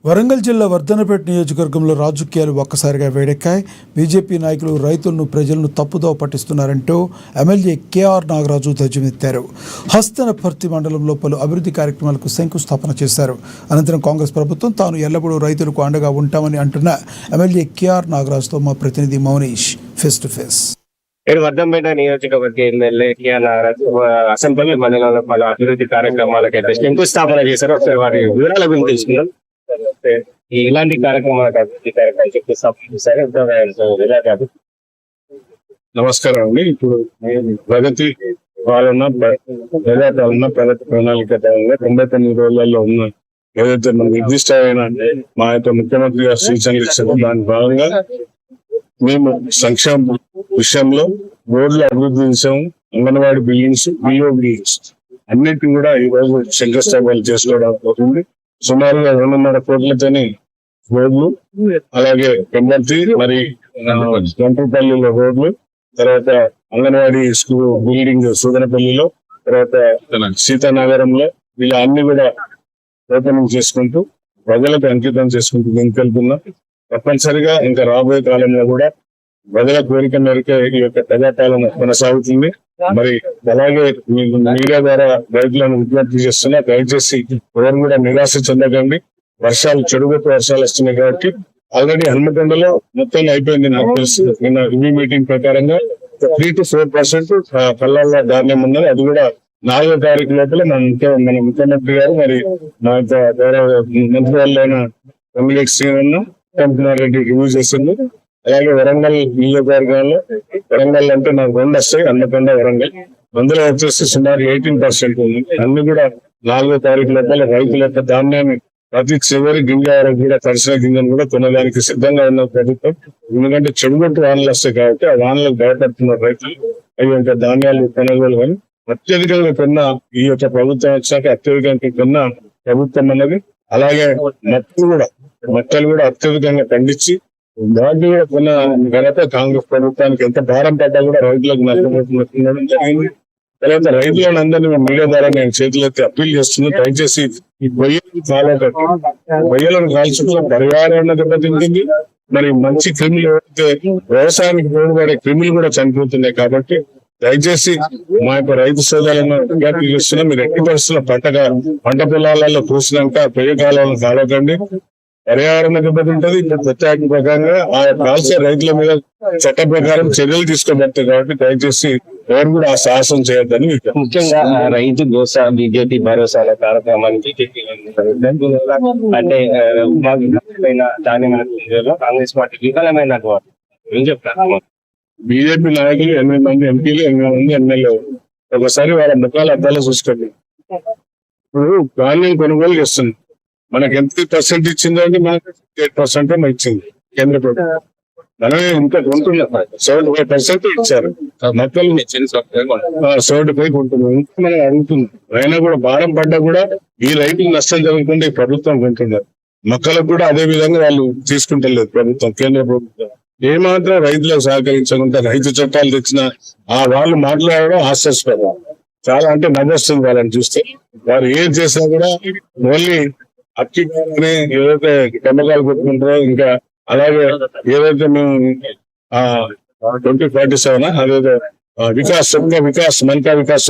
వరంగల్ జిల్లా వర్ధనపేట నియోజకవర్గంలో రాజకీయాలు ఒక్కసారిగా వేడెక్కాయి. బీజేపీ నాయకులు రైతులను ప్రజలను తప్పుదోవ పట్టిస్తున్నారంటూ ఎమ్మెల్యే కేఆర్ నాగరాజు ధ్వజమెత్తారు. హస్తనపర్తి మండలంలో పలు అభివృద్ధి కార్యక్రమాలకు శంకుస్థాపన చేశారు. అనంతరం కాంగ్రెస్ ప్రభుత్వం తాను ఎల్లప్పుడూ రైతులకు అండగా ఉంటామని అంటున్న ఎమ్మెల్యే కేఆర్ నాగరాజుతో మా ప్రతినిధి మౌనీష్ ఫేస్ టు ఫేస్. వర్ధంపేట నియోజకవర్గ ఎమ్మెల్యే కేఆర్ నాగరాజు అసెంబ్లీ మండలంలో పలు అభివృద్ధి కార్యక్రమాలకైతే శంకుస్థాపన చేశారు. ఒకసారి వారి వివరాల గురించి తెలుసుకుందాం. ఇలాంటి కార్యక్రమాలకు అభివృద్ధి కార్యక్రమాలు శంకుస్థాపన చేశారు. నమస్కారం అండి. ఇప్పుడు ప్రగతి పాలన ప్రగతి ప్రణాళిక 99 రోజులలో ఉన్న ఏదైతే మన నిర్దిష్టమైన మా యొక్క ముఖ్యమంత్రి గారు సూచనలు ఇచ్చారో దాని భాగంగా మేము సంక్షేమ విషయంలో రోడ్ల అభివృద్ధి విషయం, అంగన్వాడీ బిల్డింగ్స్, బిఓ బిల్డింగ్స్ అన్నిటి కూడా ఈ రోజు శంకుస్థాపన చేసుకోవడం అవుతుంది. సుమారుగా 2.5 కోట్లతోని రోడ్లు, అలాగే పెంబర్తి మరి గంటపల్లిలో రోడ్లు, తర్వాత అంగన్వాడీ స్కూల్ బిల్డింగ్ సూదనపల్లిలో, తర్వాత సీతానగరంలో ఇలా అన్ని కూడా ఓపెనింగ్ చేసుకుంటూ ప్రజలకు అంకితం చేసుకుంటూ ముందుకెళ్తున్నాం. తప్పనిసరిగా ఇంకా రాబోయే కాలంలో కూడా ప్రజల కోరిక మేరకే ఈ యొక్క ప్రజాపాలన కొనసాగుతుంది. మరి అలాగే మీడియా ద్వారా రైతులను విజ్ఞప్తి చేస్తున్నా, దయచేసి ఎవరు కూడా నిరాశ చెందకండి. చెడుగొట్టు వర్షాలు వస్తున్నాయి కాబట్టి ఆల్రెడీ హన్మకొండలో మొత్తం అయిపోయింది. నాకు తెలిసి నిన్న రివ్యూ మీటింగ్ ప్రకారంగా 3 to 4% కళ్ళల్లో ధాన్యం ఉన్నది. అది కూడా 4వ తారీఖు లోపల మన ముఖ్యమంత్రి గారు మరి మా మంత్రి వాళ్ళైన ఎమ్మెల్యే శ్రీరన్న రెడ్డి రివ్యూ చేసింది. అలాగే వరంగల్ నియోజకవర్గంలో, వరంగల్ అంటే నాకు 2 వస్తాయి, హన్మకొండ వరంగల్, అందులో వచ్చేసి సుమారు 18% ఉంది. అన్ని కూడా 4వ తారీఖు లోపల రైతుల యొక్క ధాన్యాన్ని ప్రతి చివరి గింజ వరకు కూడా తడిసిన గింజను కూడా కొనడానికి సిద్ధంగా ఉన్న ప్రభుత్వం. ఎందుకంటే చెడుగొట్టు వానలు వస్తాయి కాబట్టి ఆ వానలకు భయపడుతున్న రైతులు అవి యొక్క ధాన్యాలు కొనుగోలు కానీ అత్యధికంగా కొన్న ఈ యొక్క ప్రభుత్వం వచ్చాక అత్యధికంగా కొన్న ప్రభుత్వం అన్నది. అలాగే మట్టలు కూడా అత్యధికంగా ఖండించి దాన్ని కూడా కొన్న ఘనత కాంగ్రెస్ ప్రభుత్వానికి. ఎంత భారం పడ్డా కూడా రైతులకు నష్టపోతున్నట్టు జరిగింది. తర్వాత రైతులను అందరినీ మీడియా ద్వారా నేను చేతులెత్తి అప్పీల్ చేస్తున్నాను, దయచేసి ఈ బొయ్యలను కాల్చుకున్న పరివారాన్ని దెబ్బతింటుంది. మరి మంచి క్రిములు ఏవైతే వ్యవసాయానికి ఉపయోగపడే క్రిములు కూడా చనిపోతున్నాయి. కాబట్టి దయచేసి మా యొక్క రైతు సోదరులను విజ్ఞప్తి చేస్తున్నాం, మీరు ఎట్టి పరిస్థితుల్లో పంట పొలాలలో పూసినాక పెయ్యకాలను కాలకండి. పర్యావరణ దెబ్బతింటది. ప్రత్యేక ప్రకారంగా ఆ కాల్చే రైతుల మీద చట్ట ప్రకారం చర్యలు తీసుకోబడతాయి. కాబట్టి దయచేసి ఎవరు కూడా ఆ సాహసం చేయొద్దని ముఖ్యంగా రైతు భరోసా, బీజేపీ భరోసాల కార్యక్రమానికి అంటే కాంగ్రెస్ పార్టీ విఫలమైన ఏం చెప్తారు? బీజేపీ నాయకులు 8 మంది ఎంపీలు, 8 మంది ఎమ్మెల్యేలు ఒకసారి వాళ్ళ ముఖాలు అద్దాలు చూసుకోండి. ఇప్పుడు ధాన్యం కొనుగోలు చేస్తుంది, మనకి ఎంత % ఇచ్చిందో అంటే మనకు 8% ఇచ్చింది కేంద్ర ప్రభుత్వం. మనమే ఇంకా కొంటున్నాం, 75% ఇచ్చారు. మొక్కలు 75 కొంటున్నాం. మనం అడుగుతున్నాం, అయినా కూడా భారం పడ్డా కూడా ఈ రైతులు నష్టం జరుగుతుంటే ఈ ప్రభుత్వం కొంటున్నారు. మొక్కలకు కూడా అదే విధంగా వాళ్ళు తీసుకుంటలేదు ప్రభుత్వం, కేంద్ర ప్రభుత్వం. ఏమాత్రం రైతులకు సహకరించకుండా రైతు చట్టాలు తెచ్చిన వాళ్ళు మాట్లాడడం హాస్యాస్పదం. చాలా అంటే నవ్వొస్తుంది వాళ్ళని చూస్తే. వారు ఏం చేసినా కూడా ఓన్లీ అక్కిగానే ఏదైతే కెమికల్ కొట్టుకుంటారో, ఇంకా అలాగే ఏదైతే మేము 2047 అదేదో వికాస్ మనకా వికాస్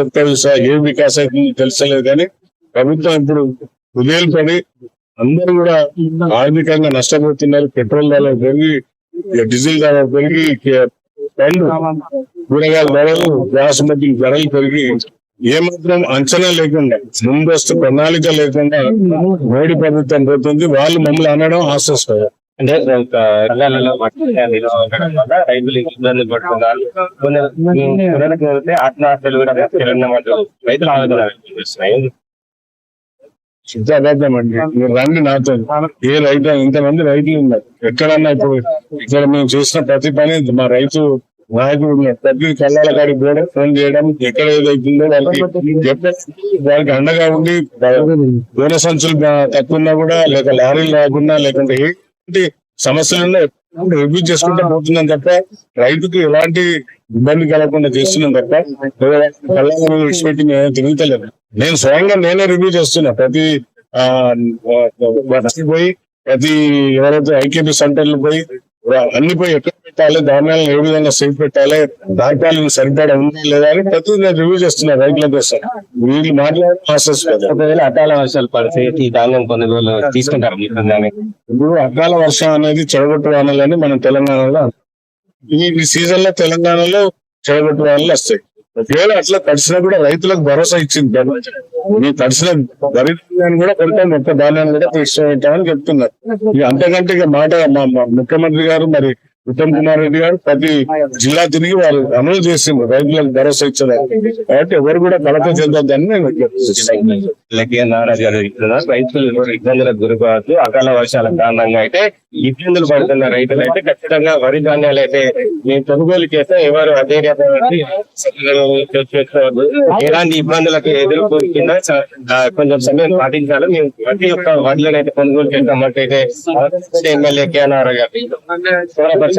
ఏ వికాస్ అయితే తెలుసలేదు. కానీ ప్రభుత్వం ఇప్పుడు ఉదయం పడి అందరూ కూడా ఆర్థికంగా నష్టపోతున్నారు. పెట్రోల్ ధరలు పెరిగి, డీజిల్ ధరలు పెరిగి, కూరగాయల ధరలు, గ్యాస్ మధ్య ధరలు పెరిగి ఏమాత్రం అంచనా లేకుండా, ముందస్తు ప్రణాళిక లేకుండా మోడీ ప్రభుత్వం పోతుంది. వాళ్ళు మమ్మల్ని అనడం హాస్యాస్పదం. అంటే రైతులు ఇబ్బంది పడుతున్నారు. ఆత్మహత్యలు కూడా రైతులు ఆవేదన చేస్తున్నాయి. అబద్ధం అండి. మీరు రండి నాతో. ఏ రైతు, ఇంతమంది రైతులు ఉన్నారు ఎక్కడన్నా. ఇప్పుడు ఇక్కడ మేము చేసిన ప్రతి పని మా రైతు నాయకుడు ప్రతి కళ్ళాల కాడికి పోవడం, ఫోన్ చేయడం, ఎక్కడ ఏదైతుందో వాళ్ళకి అండగా ఉండి గోనె సంచులు తక్కువ ఉన్నా కూడా, లేక లారీలు రాకుండా, లేకుంటే ఏంటి సమస్యలున్నా రివ్యూ చేసుకుంటూ పోతున్నాం తప్ప రైతుకు ఎలాంటి ఇబ్బంది కలగకుండా చేస్తున్నాం తప్ప కళ్ళ విడిచిపెట్టి మేము తిరుగుతలేదు. నేను స్వయంగా నేనే రివ్యూ చేస్తున్నా. ప్రతి పోయి ప్రతి ఎవరైతే ఐకేపీ సెంటర్లు పోయి అన్ని పోయి ఎక్కడ పెట్టాలి, ధాన్యాలను ఏ విధంగా సేఫ్ పెట్టాలి, ధాన్యాలను సరిపడా ఉందా లేదా అని ప్రతి రివ్యూ చేస్తున్నారు రైతుల కోసం. వీళ్ళు మాట్లాడే ప్రాసెస్ కదా. ఒకవేళ అకాల వర్షాలు పడితే ఈ ధాన్యం కొనుగోలు తీసుకుంటారు ఇప్పుడు అకాల వర్షం అనేది చెడగొట్టు వానలని మనం తెలంగాణలో ఈ సీజన్ లో తెలంగాణలో చెడగొట్టు వానలు వస్తాయి. ఒకవేళ అట్లా తడిసినా కూడా రైతులకు భరోసా ఇచ్చింది. మీ తడిసిన వరి ధాన్యాన్ని కూడా కొంత మొక్క ధాన్యాన్ని కూడా తీసుకుంటామని చెప్తున్నారు. ఇక అంతకంటే ఇక మాట మా ముఖ్యమంత్రి గారు మరి ఉత్తమ్ కుమార్ రెడ్డి గారు ప్రతి జిల్లా తిరిగి వాళ్ళు అమలు చేసిండ్రు రైతులకు భరోసా ఇచ్చడానికి. కాబట్టి ఎవరు కూడా కలత చెందొద్దని నేను నారాజు గారు చెప్తున్నారు. రైతులు ఇబ్బందులకు గురి కావద్దు. అకాల వర్షాల కారణంగా అయితే ఇబ్బందులు పడుతున్న రైతులు అయితే ఖచ్చితంగా వరి ధాన్యాలు అయితే మేము కొనుగోలు చేస్తే ఎవరు అదే చేసుకోవద్దు. ఎలాంటి ఇబ్బందులకు ఎదుర్కొంటుందో కొంచెం సమయం పాటించాలి. మేము ప్రతి ఒక్క వడ్లను అయితే కొనుగోలు చేస్తామంటే ఎమ్మెల్యే కేఆర్ గారు